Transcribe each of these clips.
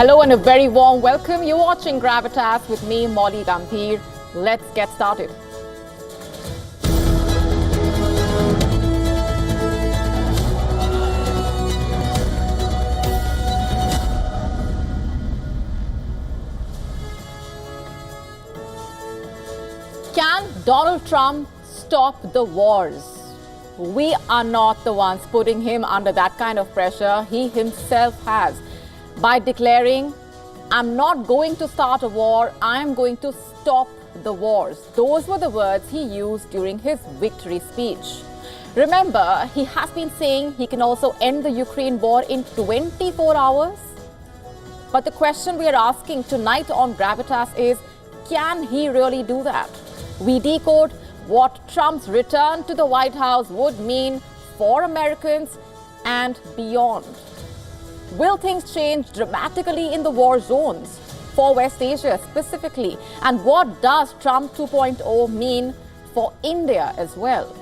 Hello and a very warm welcome. You're watching Gravitas with me, Molly Gambhir. Let's get started. Can Donald Trump stop the wars? We are not the ones putting him under that kind of pressure. He himself has. By declaring, I'm not going to start a war, I'm going to stop the wars. Those were the words he used during his victory speech. Remember, he has been saying he can also end the Ukraine war in 24 hours. But the question we are asking tonight on Gravitas is, can he really do that? We decode what Trump's return to the White House would mean for Americans and beyond. Will things change dramatically in the war zones for West Asia specifically? And what does Trump 2.0 mean for India as well?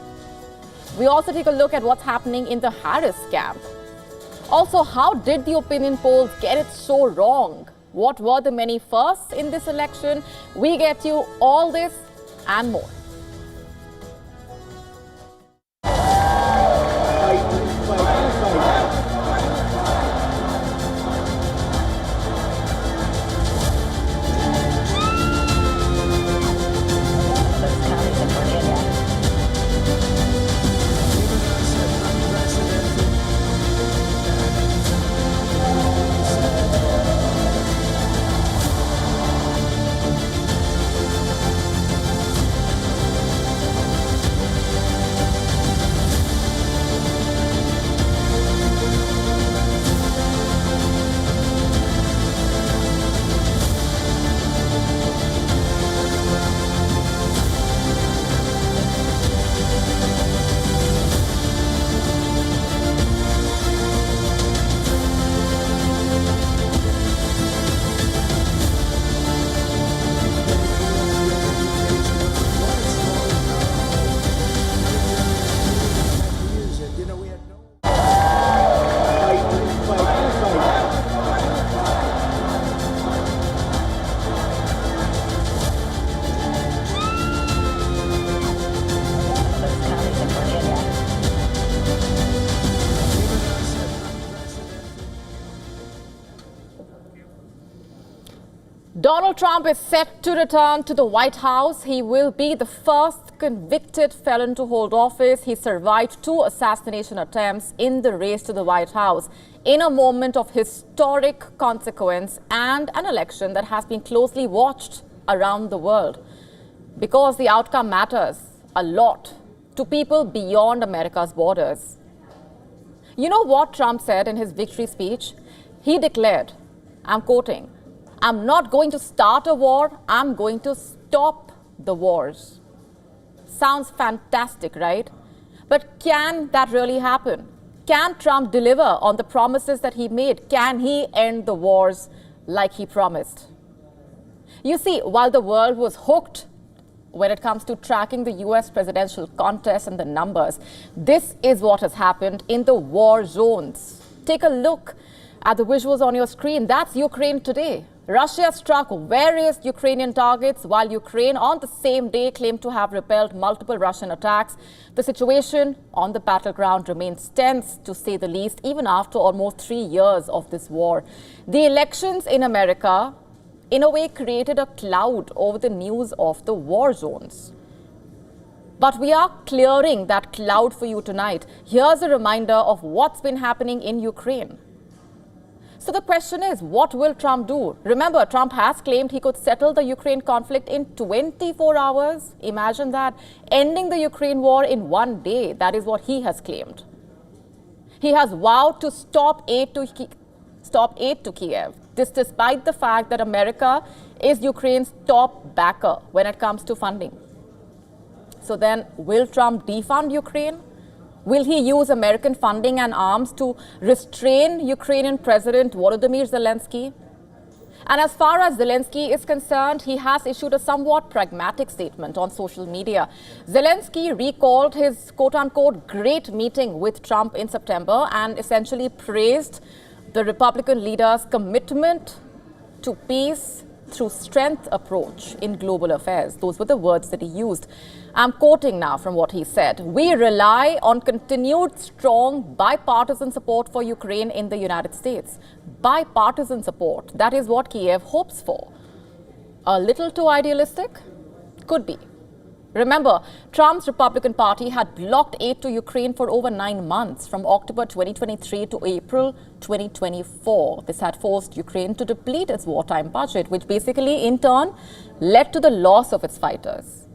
We also take a look at what's happening in the Harris camp. Also, how did the opinion polls get it so wrong? What were the many firsts in this election? We get you all this and more. Donald Trump is set to return to the White House. He will be the first convicted felon to hold office. He survived 2 assassination attempts in the race to the White House in a moment of historic consequence and an election that has been closely watched around the world because the outcome matters a lot to people beyond America's borders. You know what Trump said in his victory speech? He declared, I'm quoting, I'm not going to start a war, I'm going to stop the wars. Sounds fantastic, right? But can that really happen? Can Trump deliver on the promises that he made? Can he end the wars like he promised? You see, while the world was hooked when it comes to tracking the US presidential contest and the numbers, this is what has happened in the war zones. Take a look at the visuals on your screen. That's Ukraine today. Russia struck various Ukrainian targets while Ukraine on the same day claimed to have repelled multiple Russian attacks. The situation on the battleground remains tense, to say the least, even after almost 3 years of this war. The elections in America, in a way, created a cloud over the news of the war zones. But we are clearing that cloud for you tonight. Here's a reminder of what's been happening in Ukraine. So the question is, what will Trump do? Remember, Trump has claimed he could settle the Ukraine conflict in 24 hours. Imagine that. Ending the Ukraine war in 1 day. That is what he has claimed. He has vowed to stop aid to Kiev. This despite the fact that America is Ukraine's top backer when it comes to funding. So then, will Trump defund Ukraine? Will he use American funding and arms to restrain Ukrainian President Volodymyr Zelensky? And as far as Zelensky is concerned, he has issued a somewhat pragmatic statement on social media. Zelensky recalled his quote-unquote great meeting with Trump in September and essentially praised the Republican leader's commitment to peace through strength approach in global affairs. Those were the words that he used. I'm quoting now from what he said. We rely on continued strong bipartisan support for Ukraine in the United States. Bipartisan support, that is what Kiev hopes for. A little too idealistic? Could be. Remember, Trump's Republican Party had blocked aid to Ukraine for over 9 months, from October 2023 to April 2024. This had forced Ukraine to deplete its wartime budget, which basically, in turn, led to the loss of its fighters.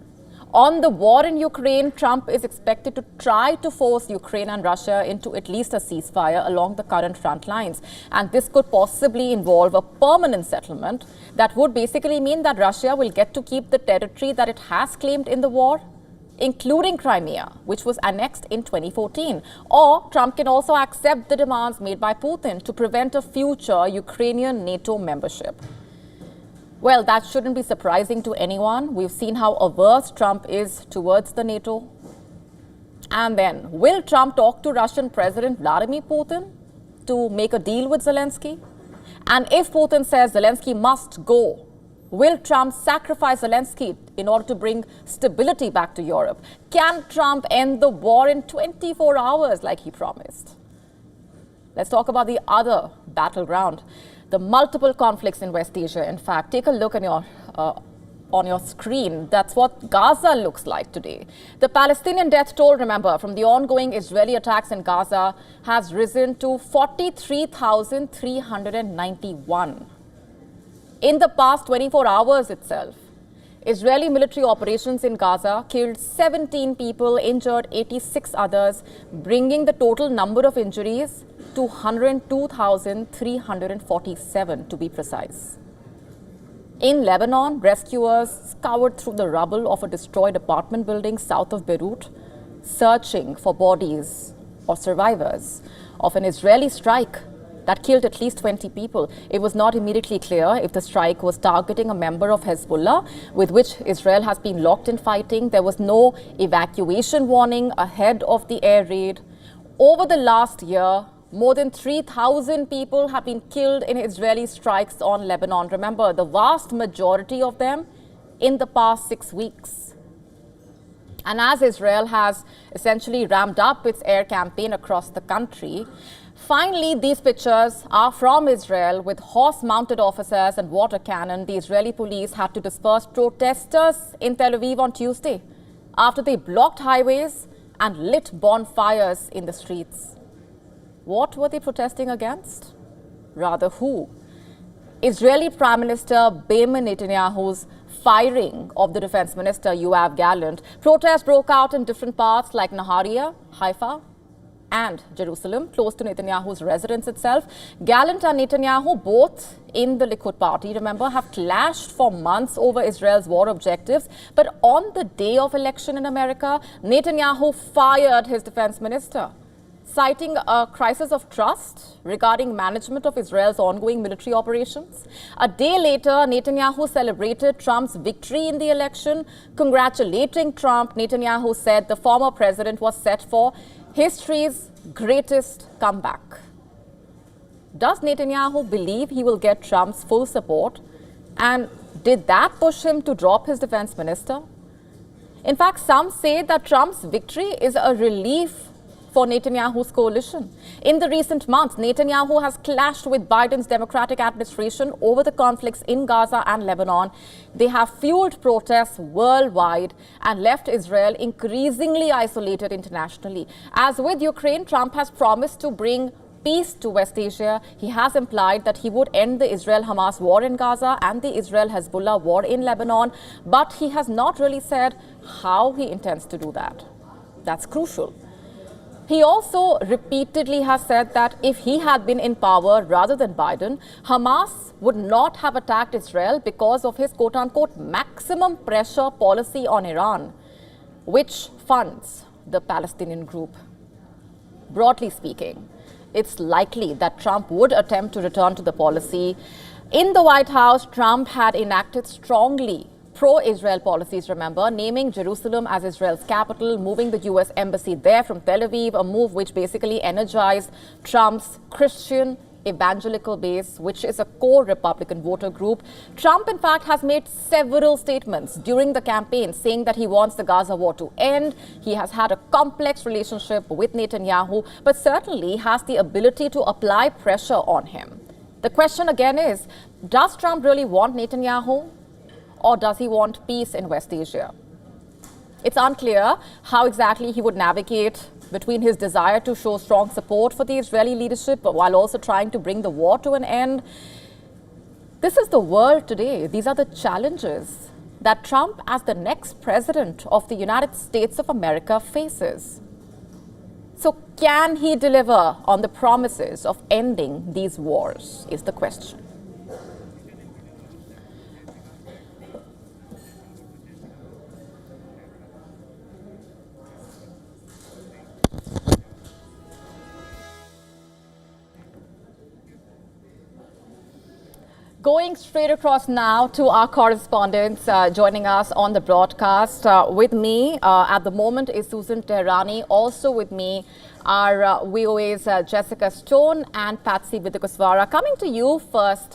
On the war in Ukraine, Trump is expected to try to force Ukraine and Russia into at least a ceasefire along the current front lines. And this could possibly involve a permanent settlement that would basically mean that Russia will get to keep the territory that it has claimed in the war, including Crimea, which was annexed in 2014. Or Trump can also accept the demands made by Putin to prevent a future Ukrainian NATO membership. Well, that shouldn't be surprising to anyone. We've seen how averse Trump is towards the NATO. And then, will Trump talk to Russian President Vladimir Putin to make a deal with Zelensky? And if Putin says Zelensky must go, will Trump sacrifice Zelensky in order to bring stability back to Europe? Can Trump end the war in 24 hours like he promised? Let's talk about the other battleground. The multiple conflicts in West Asia. In fact, take a look on your screen. That's what Gaza looks like today. The Palestinian death toll, remember, from the ongoing Israeli attacks in Gaza has risen to 43,391. In the past 24 hours itself, Israeli military operations in Gaza killed 17 people, injured 86 others, bringing the total number of injuries to 102,347 to be precise. In Lebanon, rescuers scoured through the rubble of a destroyed apartment building south of Beirut, searching for bodies or survivors of an Israeli strike that killed at least 20 people. It was not immediately clear if the strike was targeting a member of Hezbollah, with which Israel has been locked in fighting. There was no evacuation warning ahead of the air raid. Over the last year, more than 3,000 people have been killed in Israeli strikes on Lebanon. Remember, the vast majority of them in the past 6 weeks. And as Israel has essentially ramped up its air campaign across the country, finally, these pictures are from Israel with horse-mounted officers and water cannon. The Israeli police had to disperse protesters in Tel Aviv on Tuesday after they blocked highways and lit bonfires in the streets. What were they protesting against? Rather, who? Israeli Prime Minister Benjamin Netanyahu's firing of the Defense Minister Yoav Gallant. Protests broke out in different parts like Nahariya, Haifa, and Jerusalem, close to Netanyahu's residence itself. Gallant and Netanyahu, both in the Likud party, remember, have clashed for months over Israel's war objectives. But on the day of election in America, Netanyahu fired his defense minister, citing a crisis of trust regarding management of Israel's ongoing military operations. A day later, Netanyahu celebrated Trump's victory in the election. Congratulating Trump, Netanyahu said the former president was set for history's greatest comeback. Does Netanyahu believe he will get Trump's full support? And did that push him to drop his defense minister? In fact, some say that Trump's victory is a relief for Netanyahu's coalition. In the recent months, Netanyahu has clashed with Biden's Democratic administration over the conflicts in Gaza and Lebanon. They have fueled protests worldwide and left Israel increasingly isolated internationally. As with Ukraine, Trump has promised to bring peace to West Asia. He has implied that he would end the Israel-Hamas war in Gaza and the Israel-Hezbollah war in Lebanon, but he has not really said how he intends to do that. That's crucial. He also repeatedly has said that if he had been in power rather than Biden, Hamas would not have attacked Israel because of his quote-unquote maximum pressure policy on Iran, which funds the Palestinian group. Broadly speaking, it's likely that Trump would attempt to return to the policy. In the White House, Trump had enacted strongly pro-Israel policies, remember, naming Jerusalem as Israel's capital, moving the U.S. embassy there from Tel Aviv, a move which basically energized Trump's Christian evangelical base, which is a core Republican voter group. Trump, in fact, has made several statements during the campaign saying that he wants the Gaza war to end. He has had a complex relationship with Netanyahu, but certainly has the ability to apply pressure on him. The question again is, does Trump really want Netanyahu, or does he want peace in West Asia? It's unclear how exactly he would navigate between his desire to show strong support for the Israeli leadership, but while also trying to bring the war to an end. This is the world today. These are the challenges that Trump, as the next president of the United States of America, faces. So can he deliver on the promises of ending these wars, is the question. Going straight across now to our correspondents joining us on the broadcast. With me at the moment is Susan Tehrani. Also with me are VOA's Jessica Stone and Patsy Vidyakuswara. Coming to you first,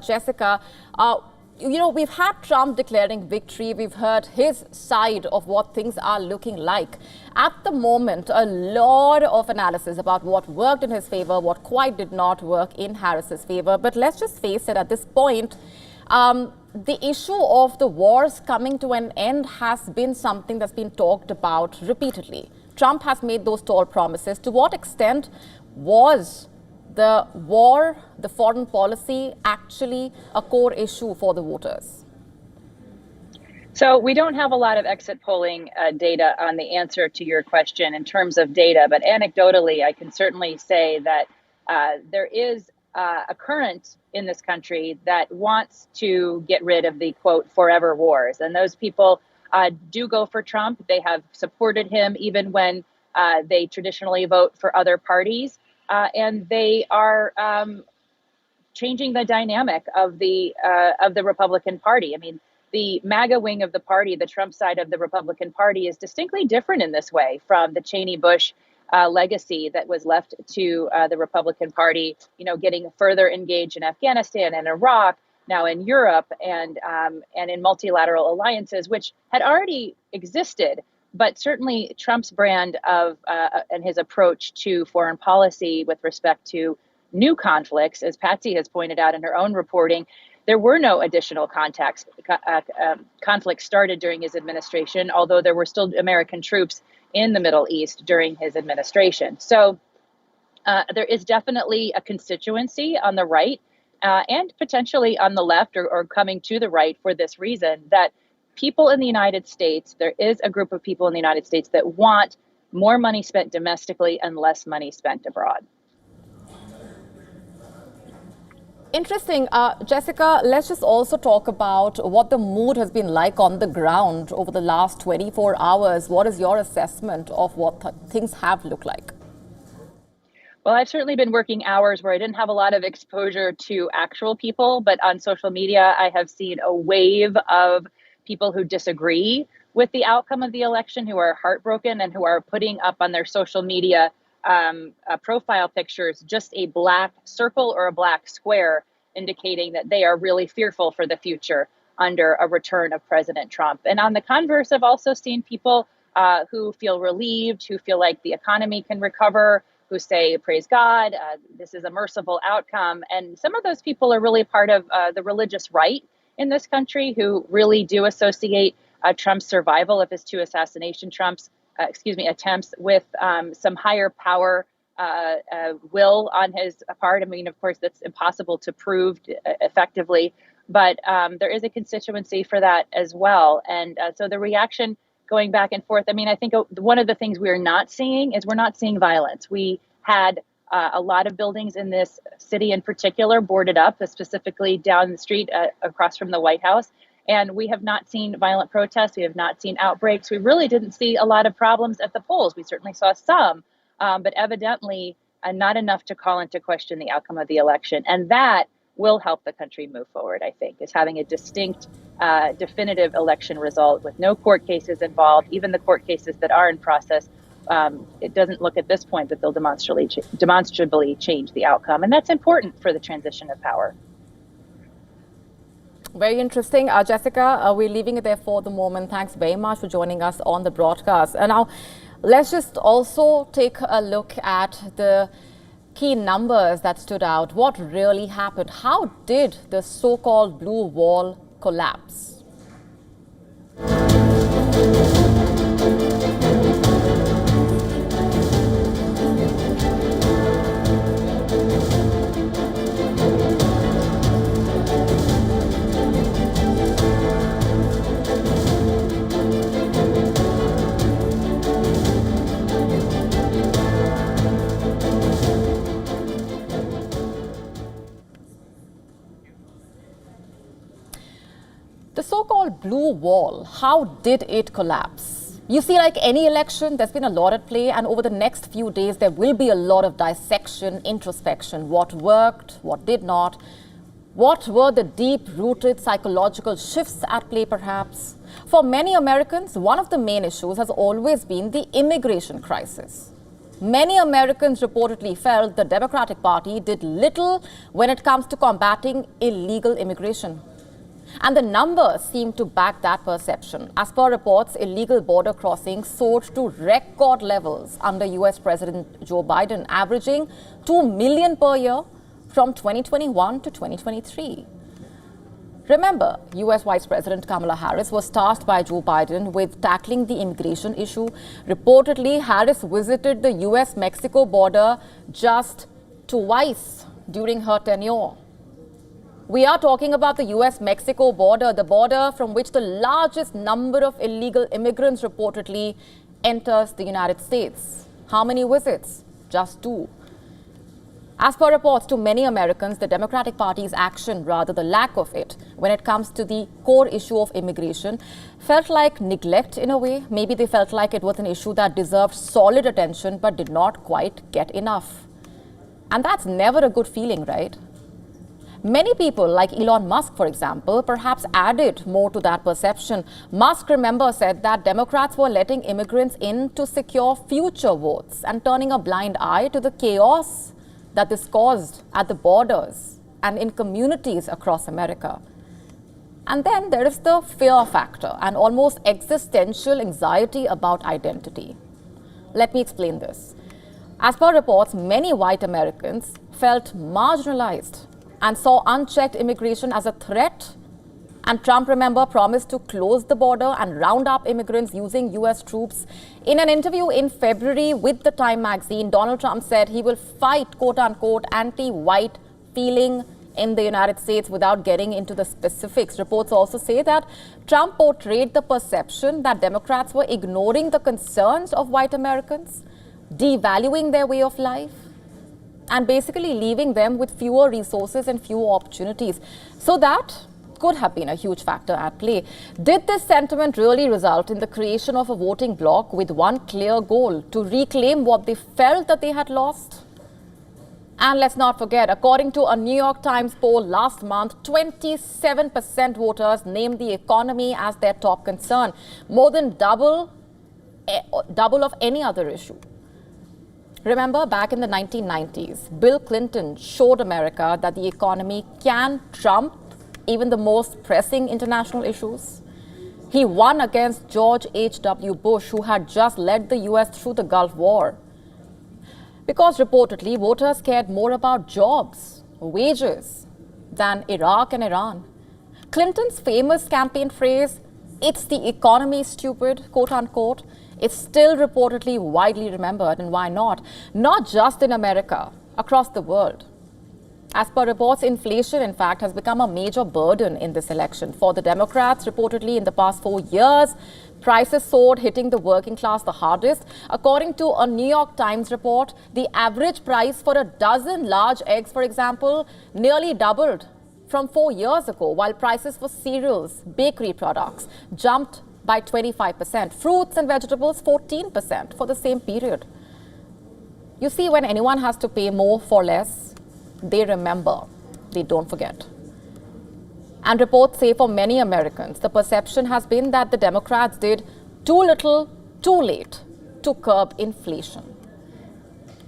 Jessica. We've had Trump declaring victory. We've heard his side of what things are looking like. At the moment, a lot of analysis about what worked in his favor, what quite did not work in Harris's favor. But let's just face it, at this point, the issue of the wars coming to an end has been something that's been talked about repeatedly. Trump has made those tall promises. To what extent was the war, the foreign policy, actually a core issue for the voters? So we don't have a lot of exit polling data on the answer to your question in terms of data, but anecdotally, I can certainly say that there is a current in this country that wants to get rid of the, quote, forever wars. And those people do go for Trump. They have supported him even when they traditionally vote for other parties. And they are changing the dynamic of the Republican Party. I mean, the MAGA wing of the party, the Trump side of the Republican Party, is distinctly different in this way from the Cheney-Bush legacy that was left to the Republican Party. Getting further engaged in Afghanistan and Iraq, now in Europe, and in multilateral alliances, which had already existed. But certainly Trump's brand of and his approach to foreign policy with respect to new conflicts, as Patsy has pointed out in her own reporting, there were no additional conflicts started during his administration, although there were still American troops in the Middle East during his administration. So there is definitely a constituency on the right and potentially on the left or coming to the right for this reason, that people in the United States, there is a group of people in the United States that want more money spent domestically and less money spent abroad. Interesting. Jessica, let's just also talk about what the mood has been like on the ground over the last 24 hours. What is your assessment of what things have looked like? Well, I've certainly been working hours where I didn't have a lot of exposure to actual people, but on social media, I have seen a wave of people who disagree with the outcome of the election, who are heartbroken and who are putting up on their social media profile pictures just a black circle or a black square, indicating that they are really fearful for the future under a return of President Trump. And on the converse, I've also seen people who feel relieved, who feel like the economy can recover, who say, praise God, this is a merciful outcome. And some of those people are really part of the religious right in this country, who really do associate Trump's survival of his two assassination attempts with some higher power will on his part. I mean, of course, that's impossible to prove effectively, but there is a constituency for that as well. And so the reaction going back and forth, I mean, I think one of the things we're not seeing is we're not seeing violence. We had a lot of buildings in this city in particular boarded up, specifically down the street across from the White House. And we have not seen violent protests. We have not seen outbreaks. We really didn't see a lot of problems at the polls. We certainly saw some, but evidently not enough to call into question the outcome of the election. And that will help the country move forward, I think, is having a distinct, definitive election result with no court cases involved. Even the court cases that are in process it doesn't look at this point that they'll demonstrably change the outcome. And that's important for the transition of power. Very interesting. Jessica, we're leaving it there for the moment. Thanks very much for joining us on the broadcast. And now, let's just also take a look at the key numbers that stood out. What really happened? How did the so-called blue wall collapse? The so-called blue wall, how did it collapse? You see, like any election, there's been a lot at play, and over the next few days, there will be a lot of dissection, introspection. What worked, what did not? What were the deep-rooted psychological shifts at play, perhaps? For many Americans, one of the main issues has always been the immigration crisis. Many Americans reportedly felt the Democratic Party did little when it comes to combating illegal immigration. And the numbers seem to back that perception. As per reports, illegal border crossings soared to record levels under US President Joe Biden, averaging 2 million per year from 2021 to 2023. Remember, US Vice President Kamala Harris was tasked by Joe Biden with tackling the immigration issue. Reportedly, Harris visited the US-Mexico border just twice during her tenure. We are talking about the US-Mexico border, the border from which the largest number of illegal immigrants reportedly enters the United States. How many visits? Just 2. As per reports, to many Americans, the Democratic Party's action, rather the lack of it, when it comes to the core issue of immigration, felt like neglect in a way. Maybe they felt like it was an issue that deserved solid attention but did not quite get enough. And that's never a good feeling, right? Many people, like Elon Musk, for example, perhaps added more to that perception. Musk, remember, said that Democrats were letting immigrants in to secure future votes and turning a blind eye to the chaos that this caused at the borders and in communities across America. And then there is the fear factor and almost existential anxiety about identity. Let me explain this. As per reports, many white Americans felt marginalized and saw unchecked immigration as a threat. And Trump, remember, promised to close the border and round up immigrants using US troops. In an interview in February with the Time magazine, Donald Trump said he will fight, quote-unquote, anti-white feeling in the United States without getting into the specifics. Reports also say that Trump portrayed the perception that Democrats were ignoring the concerns of white Americans, devaluing their way of life, and basically leaving them with fewer resources and fewer opportunities. So that could have been a huge factor at play. Did this sentiment really result in the creation of a voting bloc with one clear goal, to reclaim what they felt that they had lost? And let's not forget, according to a New York Times poll last month, 27% voters named the economy as their top concern, more than double of any other issue. Remember, back in the 1990s, Bill Clinton showed America that the economy can trump even the most pressing international issues. He won against George H.W. Bush, who had just led the US through the Gulf War. Because reportedly, voters cared more about jobs, wages, than Iraq and Iran. Clinton's famous campaign phrase, "It's the economy, stupid," quote unquote, is still reportedly widely remembered. And why not? Not just in America, across the world. As per reports, inflation, in fact, has become a major burden in this election. For the Democrats, reportedly in the past 4 years, prices soared, hitting the working class the hardest. According to a New York Times report, the average price for a dozen large eggs, for example, nearly doubled from 4 years ago, while prices for cereals, bakery products jumped by 25%. Fruits and vegetables, 14% for the same period. You see, when anyone has to pay more for less, they remember, they don't forget. And reports say for many Americans, the perception has been that the Democrats did too little, too late to curb inflation.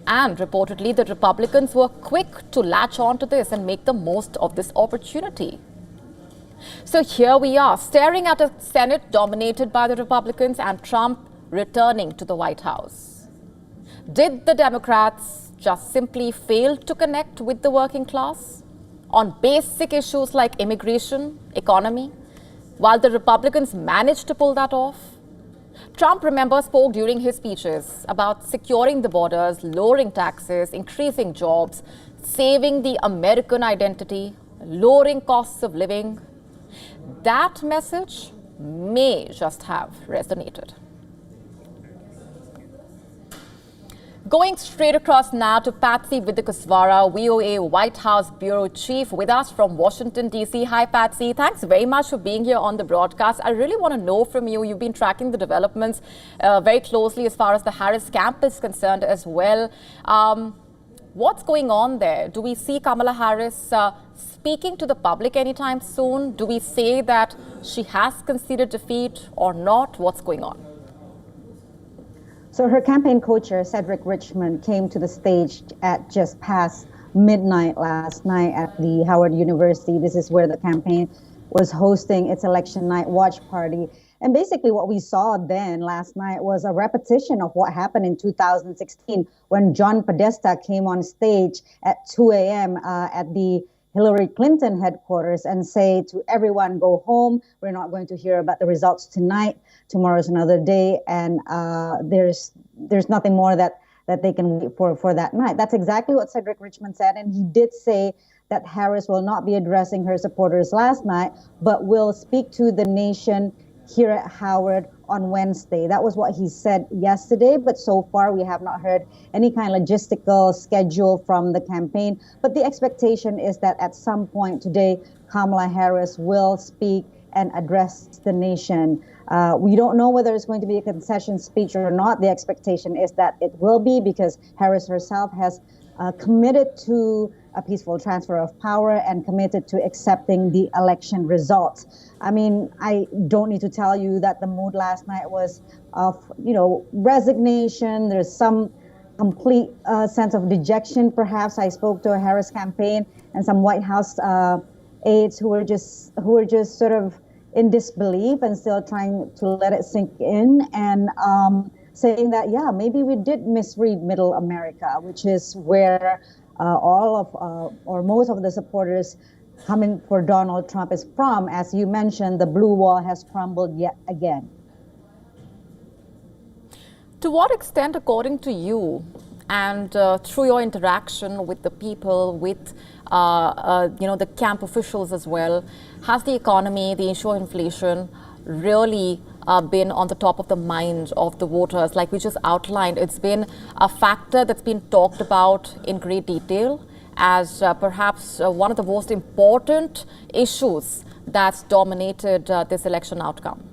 And reportedly, the Republicans were quick to latch on to this and make the most of this opportunity. So here we are, staring at a Senate dominated by the Republicans and Trump returning to the White House. Did the Democrats just simply fail to connect with the working class on basic issues like immigration, economy, while the Republicans managed to pull that off? Trump, remember, spoke during his speeches about securing the borders, lowering taxes, increasing jobs, saving the American identity, lowering costs of living. That message may just have resonated. Going straight across now to Patsy Vidikaswara, VOA White House Bureau Chief, with us from Washington, D.C. Hi, Patsy. Thanks very much for being here on the broadcast. I really want to know from you, you've been tracking the developments very closely as far as the Harris camp is concerned as well. What's going on there? Do we see Kamala Harris speaking to the public anytime soon? Do we say that she has conceded defeat or not? What's going on? So her campaign co-chair, Cedric Richmond, came to the stage at just past midnight last night at the Howard University. This is where the campaign was hosting its election night watch party. And basically what we saw then last night was a repetition of what happened in 2016 when John Podesta came on stage at 2 a.m. At the Hillary Clinton headquarters and say to everyone, go home. We're not going to hear about the results tonight. Tomorrow's another day, and there's nothing more that they can wait for that night. That's exactly what Cedric Richmond said, and he did say that Harris will not be addressing her supporters last night, but will speak to the nation here at Howard on Wednesday. That was what he said yesterday, but so far we have not heard any kind of logistical schedule from the campaign. But the expectation is that at some point today, Kamala Harris will speak and address the nation. We don't know whether it's going to be a concession speech or not. The expectation is that it will be, because Harris herself has committed to a peaceful transfer of power and committed to accepting the election results. I mean, I don't need to tell you that the mood last night was of, resignation. There's some complete sense of dejection, perhaps. I spoke to a Harris campaign and some White House aides who were just sort of in disbelief and still trying to let it sink in, and saying that, yeah, maybe we did misread Middle America, which is where all of or most of the supporters coming for Donald Trump is from. As you mentioned, the blue wall has crumbled yet again. To what extent, according to you, and through your interaction with the people, with the camp officials as well, has the economy, the issue of inflation, really been on the top of the mind of the voters? Like we just outlined, it's been a factor that's been talked about in great detail as perhaps one of the most important issues that's dominated this election outcome.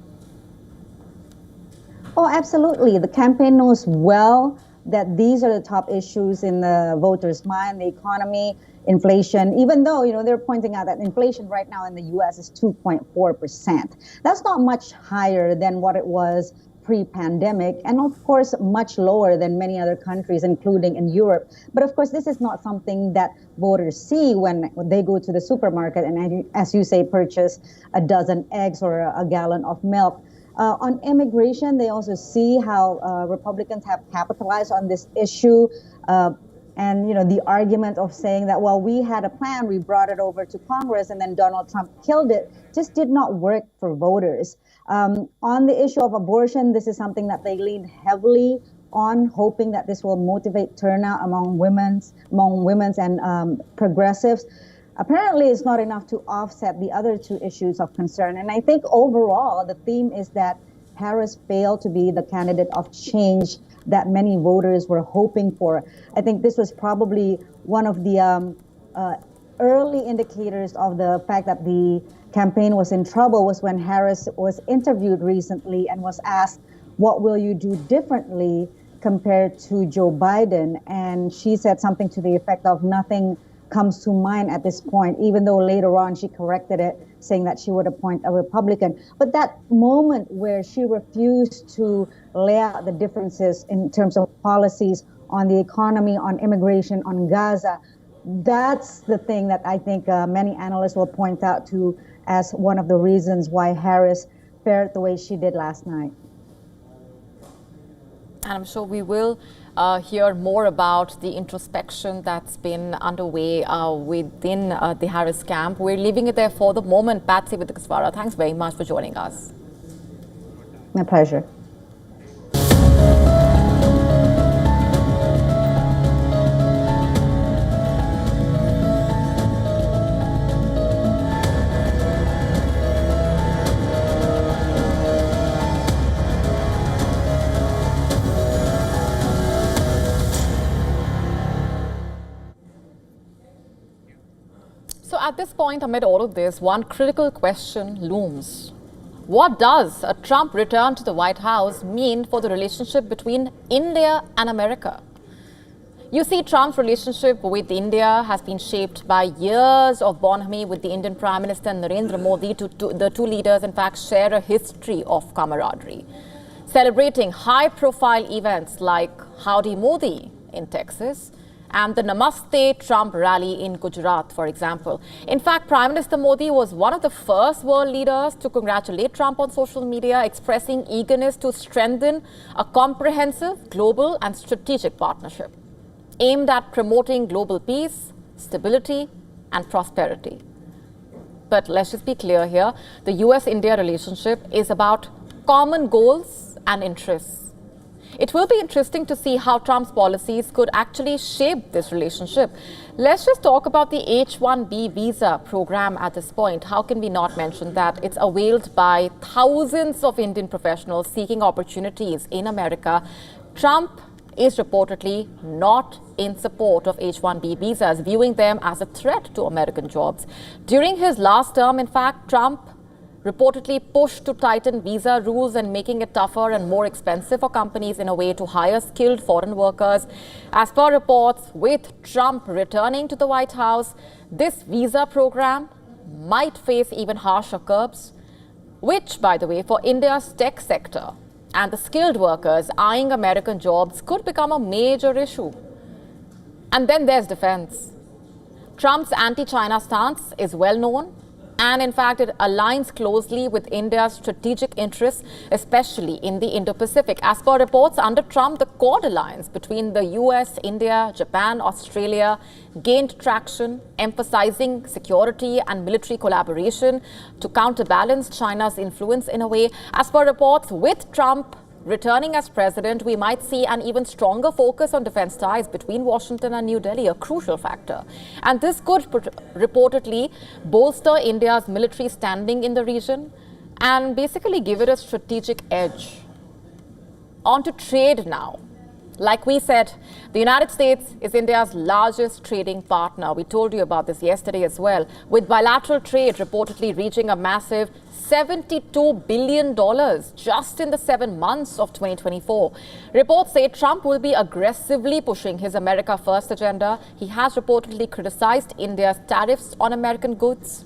Oh, absolutely. The campaign knows well that these are the top issues in the voters' mind: the economy, inflation, even though, they're pointing out that inflation right now in the U.S. is 2.4%. That's not much higher than what it was pre-pandemic, and of course, much lower than many other countries, including in Europe. But of course, this is not something that voters see when they go to the supermarket and, as you say, purchase a dozen eggs or a gallon of milk. On immigration, they also see how Republicans have capitalized on this issue. And, the argument of saying that, well, we had a plan, we brought it over to Congress, and then Donald Trump killed it, just did not work for voters. On the issue of abortion, this is something that they lean heavily on, hoping that this will motivate turnout among women's and progressives. Apparently, it's not enough to offset the other two issues of concern. And I think overall, the theme is that Harris failed to be the candidate of change that many voters were hoping for. I think this was probably one of the early indicators of the fact that the campaign was in trouble was when Harris was interviewed recently and was asked, what will you do differently compared to Joe Biden? And she said something to the effect of, nothing comes to mind at this point, even though later on she corrected it, saying that she would appoint a Republican. But that moment where she refused to lay out the differences in terms of policies on the economy, on immigration, on Gaza, that's the thing that I think many analysts will point out to as one of the reasons why Harris fared the way she did last night. And I'm sure we will hear more about the introspection that's been underway within the Harris camp. We're leaving it there for the moment. Patsy with the Kaswara, thanks very much for joining us. My pleasure. So at this point, amid all of this, one critical question looms. What does a Trump return to the White House mean for the relationship between India and America? You see, Trump's relationship with India has been shaped by years of bonhomie with the Indian Prime Minister Narendra Modi. The two leaders, in fact, share a history of camaraderie, celebrating high-profile events like Howdy Modi in Texas and the Namaste Trump rally in Gujarat, for example. In fact, Prime Minister Modi was one of the first world leaders to congratulate Trump on social media, expressing eagerness to strengthen a comprehensive global and strategic partnership aimed at promoting global peace, stability, and prosperity. But let's just be clear here, the US-India relationship is about common goals and interests. It will be interesting to see how Trump's policies could actually shape this relationship. Let's just talk about the H-1B visa program at this point. How can we not mention that? It's availed by thousands of Indian professionals seeking opportunities in America. Trump is reportedly not in support of H-1B visas, viewing them as a threat to American jobs. During his last term, in fact, Trump reportedly pushed to tighten visa rules and making it tougher and more expensive for companies in a way to hire skilled foreign workers. As per reports, with Trump returning to the White House, this visa program might face even harsher curbs, which, by the way, for India's tech sector and the skilled workers eyeing American jobs could become a major issue. And then there's defense. Trump's anti-China stance is well known, and in fact, it aligns closely with India's strategic interests, especially in the Indo-Pacific. As per reports, under Trump, the Quad alliance between the US, India, Japan, Australia gained traction, emphasizing security and military collaboration to counterbalance China's influence in a way. As per reports, with Trump returning as president, we might see an even stronger focus on defense ties between Washington and New Delhi, a crucial factor. And this could reportedly bolster India's military standing in the region and basically give it a strategic edge. On to trade now. Like we said, the United States is India's largest trading partner. We told you about this yesterday as well, with bilateral trade reportedly reaching a massive $72 billion just in the 7 months of 2024. Reports say Trump will be aggressively pushing his America First agenda. He has reportedly criticized India's tariffs on American goods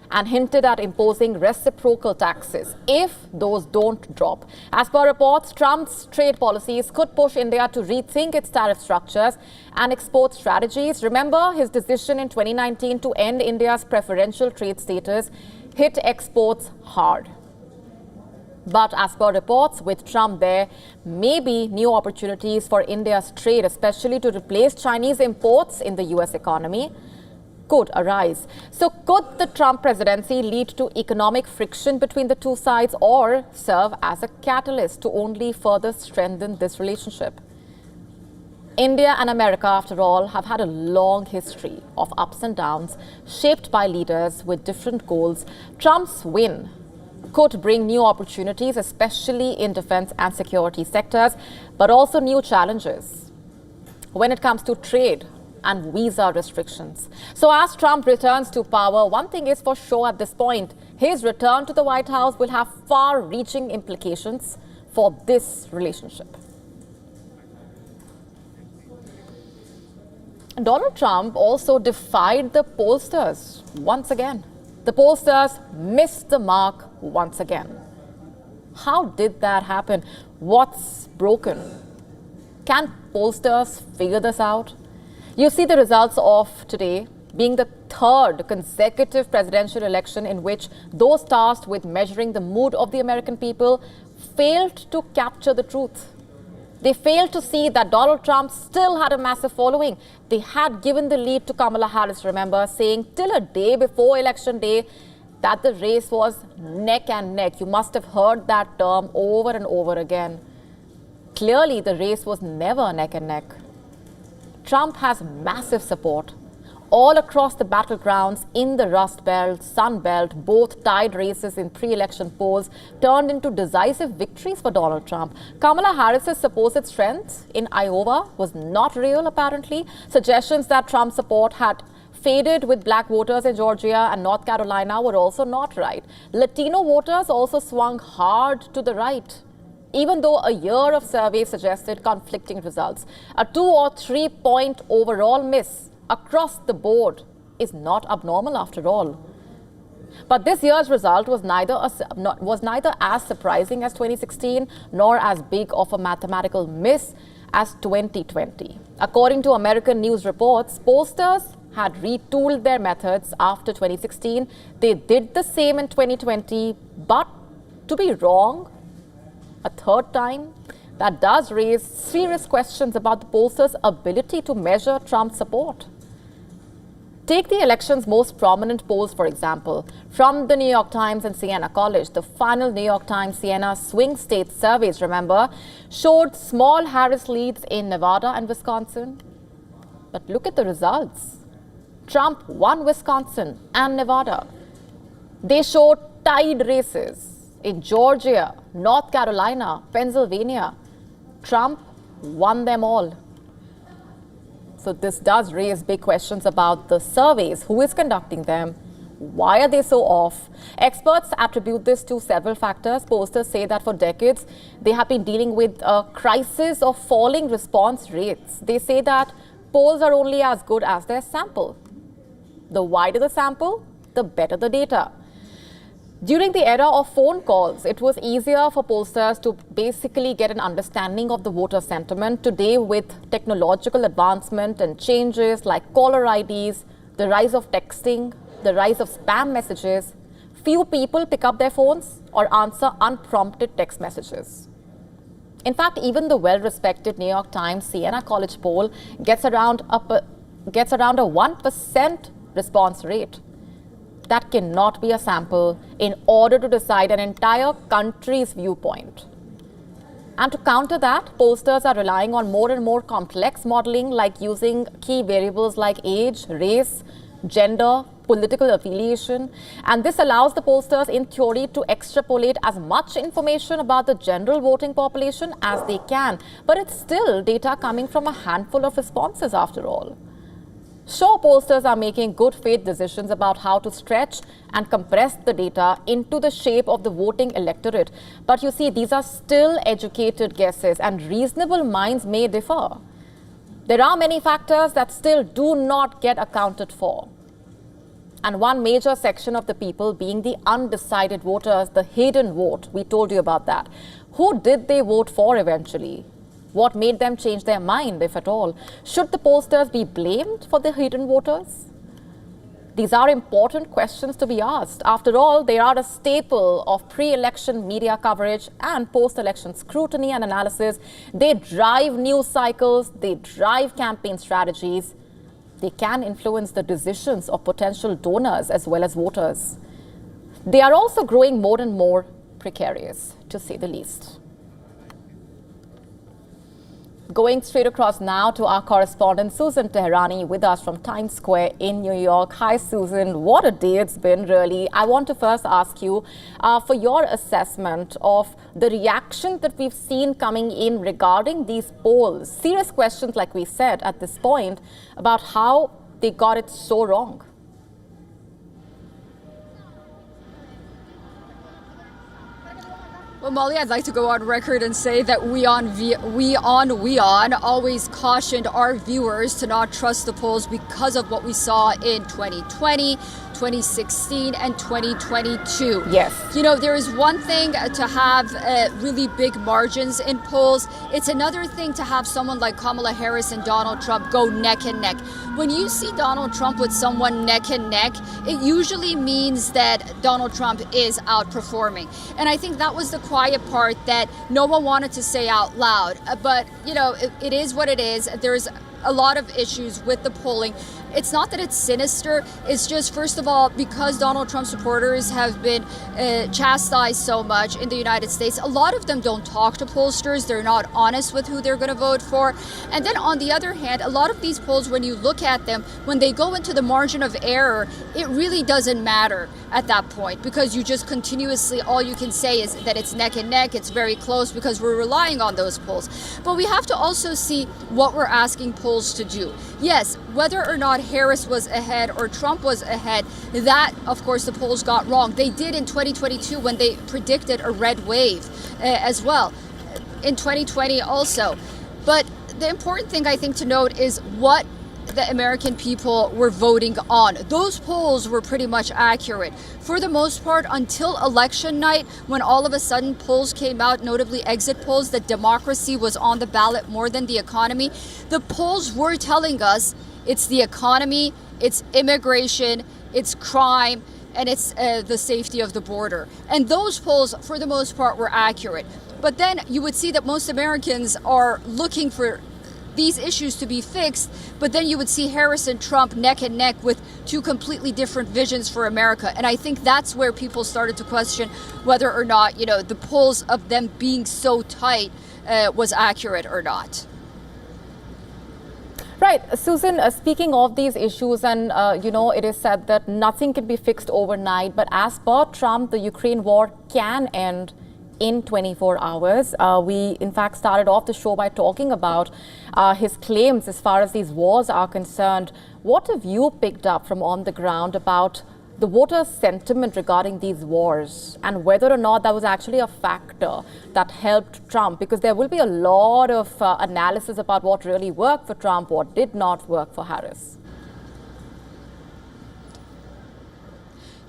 and hinted at imposing reciprocal taxes if those don't drop. As per reports, Trump's trade policies could push India to rethink its tariff structures and export strategies. Remember, his decision in 2019 to end India's preferential trade status hit exports hard. But as per reports, with Trump there, may be new opportunities for India's trade, especially to replace Chinese imports in the US economy, could arise. So could the Trump presidency lead to economic friction between the two sides or serve as a catalyst to only further strengthen this relationship? India and America, after all, have had a long history of ups and downs, shaped by leaders with different goals. Trump's win could bring new opportunities, especially in defense and security sectors, but also new challenges when it comes to trade and visa restrictions. So as Trump returns to power, one thing is for sure at this point, his return to the White House will have far-reaching implications for this relationship. Donald Trump also defied the pollsters once again. The pollsters missed the mark once again. How did that happen? What's broken? Can pollsters figure this out? You see the results of today being the third consecutive presidential election in which those tasked with measuring the mood of the American people failed to capture the truth. They failed to see that Donald Trump still had a massive following. They had given the lead to Kamala Harris, remember, saying till a day before election day that the race was neck and neck. You must have heard that term over and over again. Clearly, the race was never neck and neck. Trump has massive support all across the battlegrounds in the Rust Belt, Sun Belt. Both tied races in pre-election polls turned into decisive victories for Donald Trump. Kamala Harris's supposed strength in Iowa was not real, apparently. Suggestions that Trump's support had faded with black voters in Georgia and North Carolina were also not right. Latino voters also swung hard to the right, even though a year of surveys suggested conflicting results. A 2 or 3 point overall miss across the board is not abnormal after all. But this year's result was neither as surprising as 2016 nor as big of a mathematical miss as 2020. According to American news reports, pollsters had retooled their methods after 2016. They did the same in 2020, but to be wrong a third time, that does raise serious questions about the pollsters' ability to measure Trump's support. Take the election's most prominent polls, for example, from the New York Times and Siena College. The final New York Times Siena swing state surveys, remember, showed small Harris leads in Nevada and Wisconsin. But look at the results. Trump won Wisconsin and Nevada. They showed tied races in Georgia, North Carolina, Pennsylvania. Trump won them all. So this does raise big questions about the surveys. Who is conducting them? Why are they so off? Experts attribute this to several factors. Pollsters say that for decades, they have been dealing with a crisis of falling response rates. They say that polls are only as good as their sample. The wider the sample, the better the data. During the era of phone calls, it was easier for pollsters to basically get an understanding of the voter sentiment. Today, with technological advancement and changes like caller IDs, the rise of texting, the rise of spam messages, few people pick up their phones or answer unprompted text messages. In fact, even the well-respected New York Times Siena College poll gets around a 1% response rate. That cannot be a sample in order to decide an entire country's viewpoint. And to counter that, pollsters are relying on more and more complex modeling, like using key variables like age, race, gender, political affiliation. And this allows the pollsters, in theory, to extrapolate as much information about the general voting population as they can. But it's still data coming from a handful of responses, after all. Sure, pollsters are making good faith decisions about how to stretch and compress the data into the shape of the voting electorate. But you see, these are still educated guesses and reasonable minds may differ. There are many factors that still do not get accounted for. And one major section of the people being the undecided voters, the hidden vote. We told you about that. Who did they vote for eventually? What made them change their mind, if at all? Should the pollsters be blamed for the hidden voters? These are important questions to be asked. After all, they are a staple of pre-election media coverage and post-election scrutiny and analysis. They drive news cycles, they drive campaign strategies. They can influence the decisions of potential donors as well as voters. They are also growing more and more precarious, to say the least. Going straight across now to our correspondent, Susan Teherani, with us from Times Square in New York. Hi, Susan. What a day it's been, really. I want to first ask you for your assessment of the reaction that we've seen coming in regarding these polls. Serious questions, like we said at this point, about how they got it so wrong. Well, Molly, I'd like to go on record and say that WION always cautioned our viewers to not trust the polls because of what we saw in 2020, 2016, and 2022. Yes. You know, there is one thing to have really big margins in polls. It's another thing to have someone like Kamala Harris and Donald Trump go neck and neck. When you see Donald Trump with someone neck and neck, it usually means that Donald Trump is outperforming. And I think that was the quiet part that no one wanted to say out loud. But, you know, it is what it is. There's a lot of issues with the polling. It's not that it's sinister. It's just, first of all, because Donald Trump supporters have been chastised so much in the United States, a lot of them don't talk to pollsters. They're not honest with who they're going to vote for. And then on the other hand, a lot of these polls, when you look at them, when they go into the margin of error, it really doesn't matter at that point, because you just continuously, all you can say is that it's neck and neck, it's very close, because we're relying on those polls. But we have to also see what we're asking polls to do. Yes, whether or not Harris was ahead or Trump was ahead, that, of course, the polls got wrong. They did in 2022 when they predicted a red wave as well. In 2020 also. But the important thing, I think, to note is what the American people were voting on. Those polls were pretty much accurate. For the most part, until election night, when all of a sudden polls came out, notably exit polls, that democracy was on the ballot more than the economy, the polls were telling us it's the economy, it's immigration, it's crime, and it's the safety of the border. And those polls, for the most part, were accurate. But then you would see that most Americans are looking for these issues to be fixed, but then you would see Harris and Trump neck and neck with two completely different visions for America. And I think that's where people started to question whether or not, you know, the polls of them being so tight was accurate or not. Right. Susan, speaking of these issues, and, you know, it is said that nothing can be fixed overnight, but as per Trump, the Ukraine war can end in 24 hours. We, in fact, started off the show by talking about his claims as far as these wars are concerned. What have you picked up from on the ground about the voter sentiment regarding these wars, and whether or not that was actually a factor that helped Trump? Because there will be a lot of analysis about what really worked for Trump, what did not work for Harris.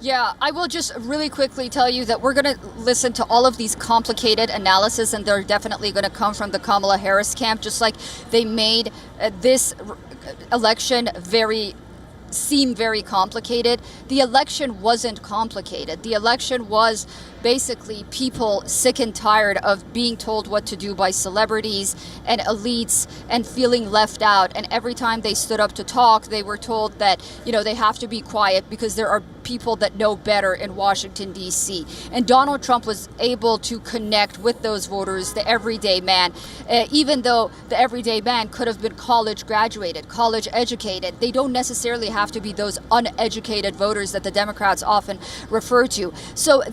Yeah, I will just really quickly tell you that we're going to listen to all of these complicated analysis, and they're definitely going to come from the Kamala Harris camp, just like they made this election seem very complicated. The election wasn't complicated. The election was basically people sick and tired of being told what to do by celebrities and elites and feeling left out. And every time they stood up to talk, they were told that, you know, they have to be quiet because there are people that know better in Washington, D.C. And Donald Trump was able to connect with those voters, the everyday man, even though the everyday man could have been college graduated, college educated. They don't necessarily have to be those uneducated voters that the Democrats often refer to. So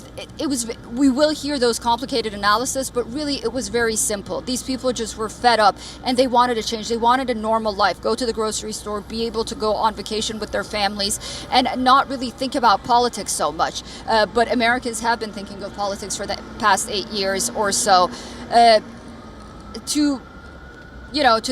we will hear those complicated analysis, but really it was very simple. These people just were fed up and they wanted a change. They wanted a normal life, go to the grocery store, be able to go on vacation with their families, and not really think about politics so much. But Americans have been thinking of politics for the past 8 years or so, to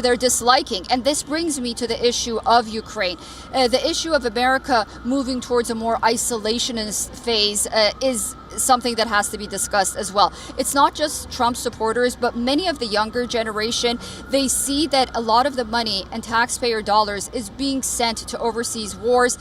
their disliking. And this brings me to the issue of Ukraine. The issue of America moving towards a more isolationist phase is something that has to be discussed as well. It's not just Trump supporters, but many of the younger generation, they see that a lot of the money and taxpayer dollars is being sent to overseas wars,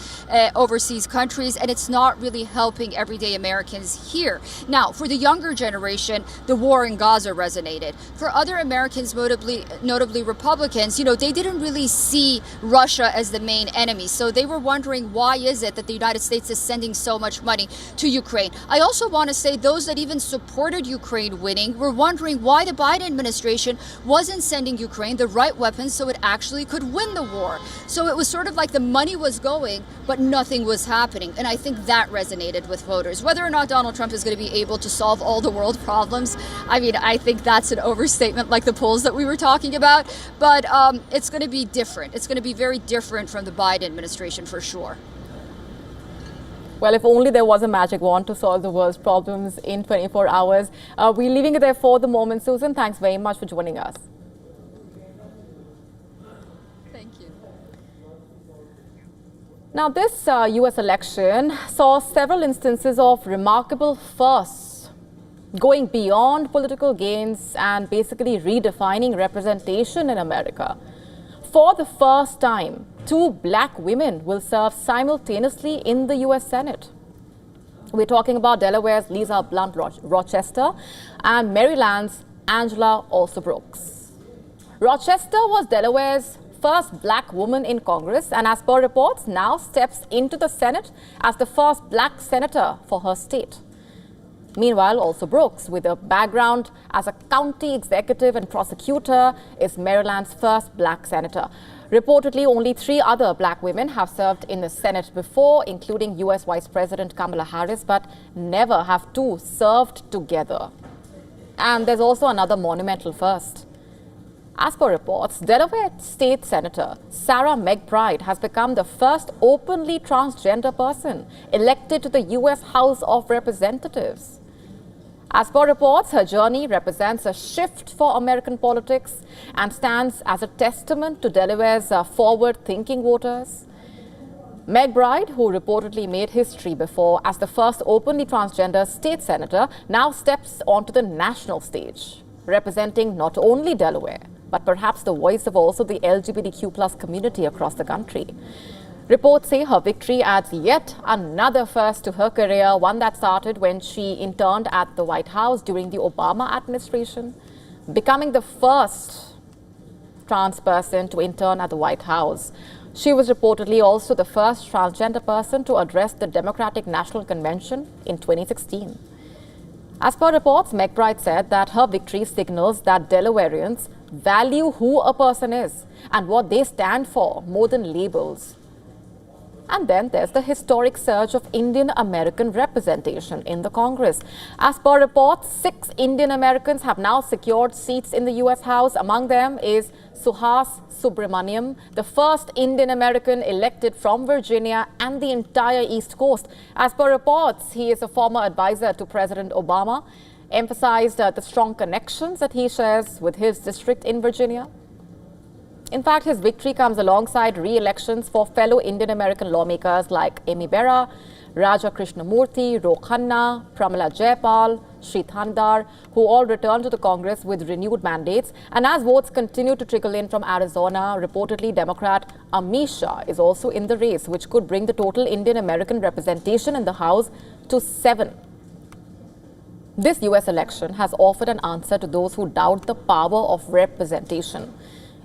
overseas countries, and it's not really helping everyday Americans here. Now, for the younger generation, the war in Gaza resonated. For other Americans, notably Republicans, they didn't really see Russia as the main enemy. So they were wondering, why is it that the United States is sending so much money to Ukraine? I also want to say those that even supported Ukraine winning were wondering why the Biden administration wasn't sending Ukraine the right weapons so it actually could win the war. So it was sort of like the money was going, but nothing was happening. And I think that resonated with voters. Whether or not Donald Trump is going to be able to solve all the world problems, I think that's an overstatement, like the polls that we were talking about. But it's going to be different. It's going to be very different from the Biden administration for sure. Well, if only there was a magic wand to solve the world's problems in 24 hours. We're leaving it there for the moment. Susan, thanks very much for joining us. Thank you. Now, this US election saw several instances of remarkable firsts, going beyond political gains and basically redefining representation in America. For the first time, 2 black women will serve simultaneously in the US Senate. We're talking about Delaware's Lisa Blunt Rochester and Maryland's Angela Alsobrooks. Rochester was Delaware's first black woman in Congress and, as per reports, now steps into the Senate as the first black senator for her state. Meanwhile, Alsobrooks, with a background as a county executive and prosecutor, is Maryland's first black senator. Reportedly, only 3 other black women have served in the Senate before, including U.S. Vice President Kamala Harris, but never have 2 served together. And there's also another monumental first. As per reports, Delaware State Senator Sarah McBride has become the first openly transgender person elected to the U.S. House of Representatives. As per reports, her journey represents a shift for American politics and stands as a testament to Delaware's forward-thinking voters. McBride, who reportedly made history before as the first openly transgender state senator, now steps onto the national stage, representing not only Delaware, but perhaps the voice of also the LGBTQ+ community across the country. Reports say her victory adds yet another first to her career, one that started when she interned at the White House during the Obama administration, becoming the first trans person to intern at the White House. She was reportedly also the first transgender person to address the Democratic National Convention in 2016. As per reports, McBride said that her victory signals that Delawareans value who a person is and what they stand for more than labels. And then there's the historic surge of Indian American representation in the Congress. As per reports, 6 Indian Americans have now secured seats in the U.S. House. Among them is Suhas Subramaniam, the first Indian American elected from Virginia and the entire East Coast. As per reports, he is a former advisor to President Obama, emphasized the strong connections that he shares with his district in Virginia. In fact, his victory comes alongside re-elections for fellow Indian American lawmakers like Amy Bera, Raja Krishnamurthy, Ro Khanna, Pramila Jayapal, Sri Thandar, who all returned to the Congress with renewed mandates. And as votes continue to trickle in from Arizona, reportedly Democrat Amit Shah is also in the race, which could bring the total Indian American representation in the House to 7. This US election has offered an answer to those who doubt the power of representation.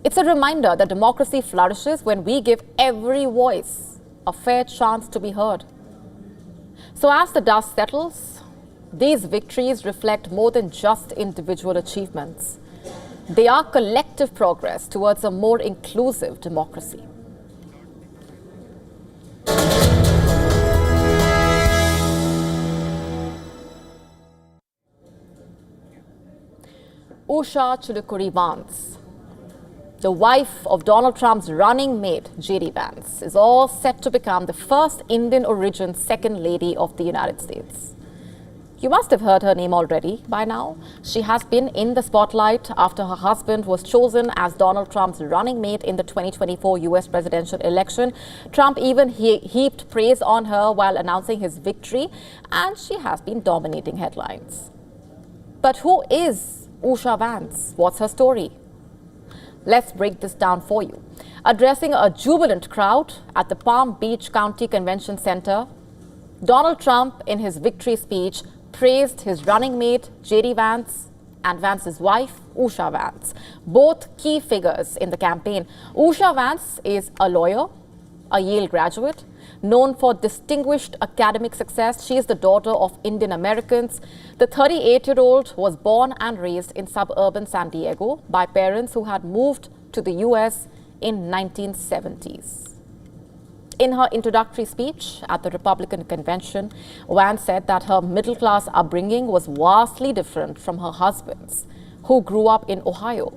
It's a reminder that democracy flourishes when we give every voice a fair chance to be heard. So as the dust settles, these victories reflect more than just individual achievements. They are collective progress towards a more inclusive democracy. Usha Vance, the wife of Donald Trump's running mate, J.D. Vance, is all set to become the first Indian origin Second Lady of the United States. You must have heard her name already by now. She has been in the spotlight after her husband was chosen as Donald Trump's running mate in the 2024 U.S. presidential election. Trump even heaped praise on her while announcing his victory, and she has been dominating headlines. But who is Usha Vance? What's her story? Let's break this down for you. Addressing a jubilant crowd at the Palm Beach County Convention Center, Donald Trump, in his victory speech, praised his running mate, J.D. Vance, and Vance's wife, Usha Vance, both key figures in the campaign. Usha Vance is a lawyer, a Yale graduate, known for distinguished academic success. She is the daughter of Indian Americans. The 38-year-old was born and raised in suburban San Diego by parents who had moved to the U.S. in 1970s. In her introductory speech at the Republican convention, Vance said that her middle-class upbringing was vastly different from her husband's, who grew up in Ohio.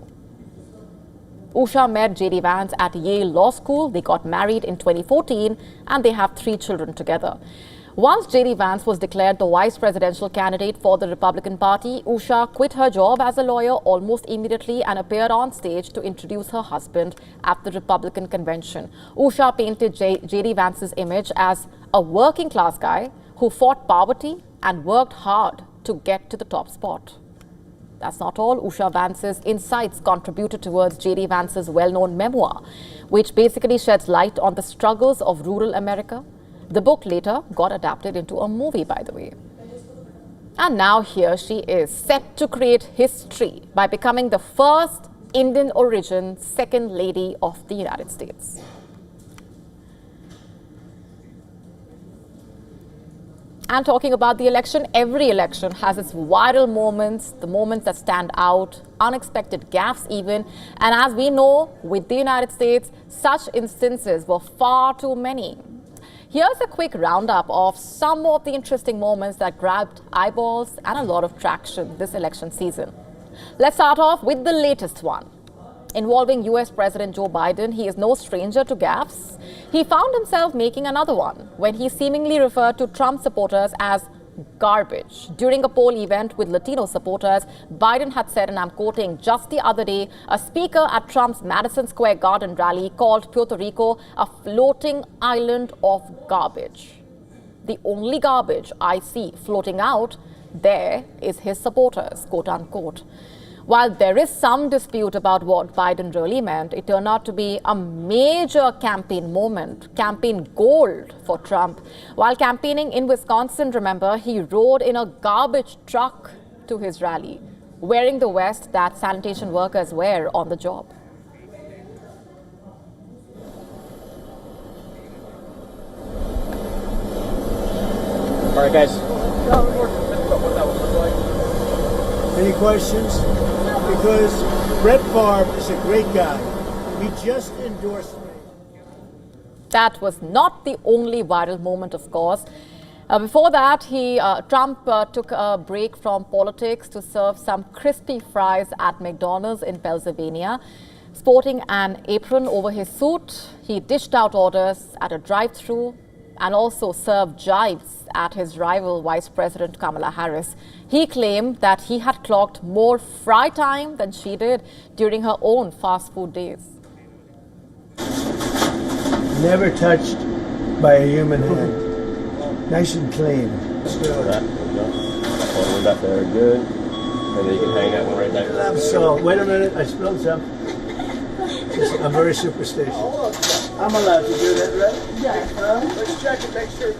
Usha met J.D. Vance at Yale Law School. They got married in 2014 and they have 3 children together. Once J.D. Vance was declared the vice presidential candidate for the Republican Party, Usha quit her job as a lawyer almost immediately and appeared on stage to introduce her husband at the Republican convention. Usha painted J.D. Vance's image as a working class guy who fought poverty and worked hard to get to the top spot. That's not all. Usha Vance's insights contributed towards J.D. Vance's well-known memoir, which basically sheds light on the struggles of rural America. The book later got adapted into a movie, by the way. And now here she is, set to create history by becoming the first Indian origin Second Lady of the United States. And talking about the election, every election has its viral moments, the moments that stand out, unexpected gaffes even. And as we know, with the United States, such instances were far too many. Here's a quick roundup of some of the interesting moments that grabbed eyeballs and a lot of traction this election season. Let's start off with the latest one. Involving US President Joe Biden, he is no stranger to gaffes. He found himself making another one when he seemingly referred to Trump supporters as garbage. During a poll event with Latino supporters, Biden had said, and I'm quoting, just the other day, a speaker at Trump's Madison Square Garden rally called Puerto Rico a floating island of garbage. The only garbage I see floating out there is his supporters, quote unquote. While there is some dispute about what Biden really meant, it turned out to be a major campaign moment, campaign gold for Trump. While campaigning in Wisconsin, remember, he rode in a garbage truck to his rally, wearing the vest that sanitation workers wear on the job. All right, guys. Any questions? Because Brett Favre is a great guy. He just endorsed me. That was not the only viral moment, of course. Before that, Trump took a break from politics to serve some crispy fries at McDonald's in Pennsylvania. Sporting an apron over his suit, he dished out orders at a drive-thru and also served jives at his rival Vice President Kamala Harris. He claimed that he had clocked more fry time than she did during her own fast food days. Never touched by a human hand. Nice and clean. Let's do that. One back there, good. And then you can hang that one right there. Love salt. Wait a minute, I spilled some. I'm very superstitious. I'm allowed to do that, right? Yeah. Let's check and make sure.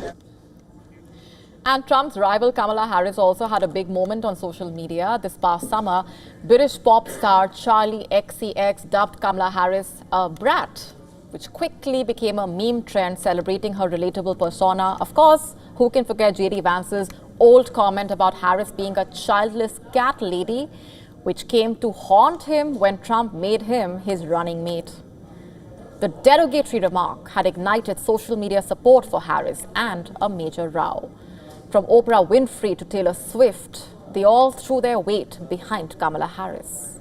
And Trump's rival Kamala Harris also had a big moment on social media this past summer. British pop star Charlie XCX dubbed Kamala Harris a brat, which quickly became a meme trend celebrating her relatable persona. Of course, who can forget J.D. Vance's old comment about Harris being a childless cat lady, which came to haunt him when Trump made him his running mate. The derogatory remark had ignited social media support for Harris and a major row. From Oprah Winfrey to Taylor Swift, they all threw their weight behind Kamala Harris.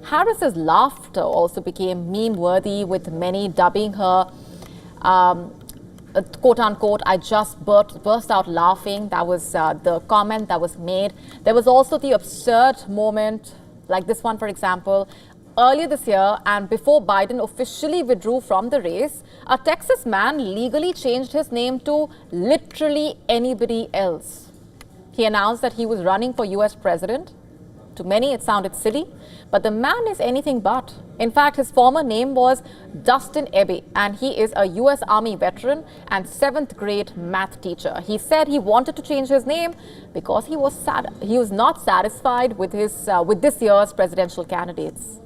Harris's laughter also became meme-worthy, with many dubbing her, quote-unquote, I just burst out laughing. That was the comment that was made. There was also the absurd moment, like this one, for example. Earlier this year, and before Biden officially withdrew from the race, a Texas man legally changed his name to literally anybody else. He announced that he was running for US president. To many, it sounded silly, but the man is anything but. In fact, his former name was Dustin Ebbe, and he is a US Army veteran and 7th grade math teacher. He said he wanted to change his name because he was not satisfied with this year's presidential candidates.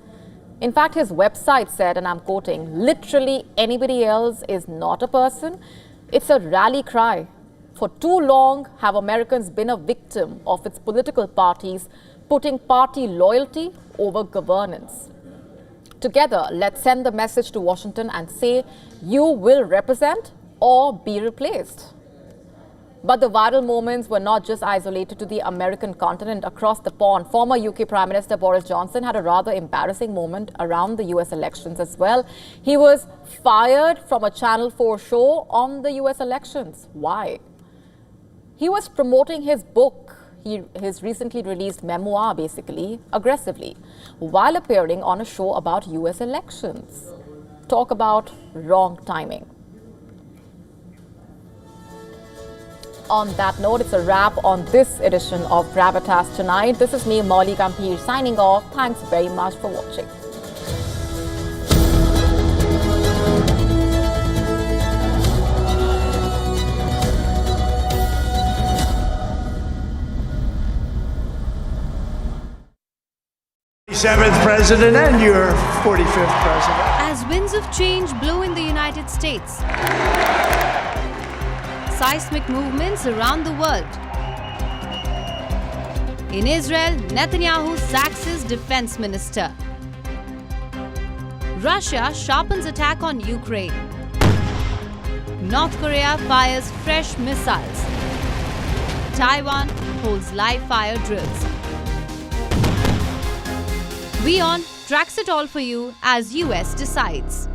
In fact, his website said, and I'm quoting, literally anybody else is not a person. It's a rally cry. For too long have Americans been a victim of its political parties, putting party loyalty over governance. Together, let's send the message to Washington and say, you will represent or be replaced. But the viral moments were not just isolated to the American continent. Across the pond, former UK Prime Minister Boris Johnson had a rather embarrassing moment around the US elections as well. He was fired from a Channel 4 show on the US elections. Why? He was promoting his book, his recently released memoir, basically, aggressively, while appearing on a show about US elections. Talk about wrong timing. On that note, it's a wrap on this edition of Gravitas tonight. This is me, Molly Gambhir, signing off. Thanks very much for watching. Seventh president and your 45th president. As winds of change blow in the United States, seismic movements around the world. In Israel, Netanyahu sacks his defense minister. Russia sharpens attack on Ukraine. North Korea fires fresh missiles. Taiwan holds live fire drills. WION tracks it all for you as US decides.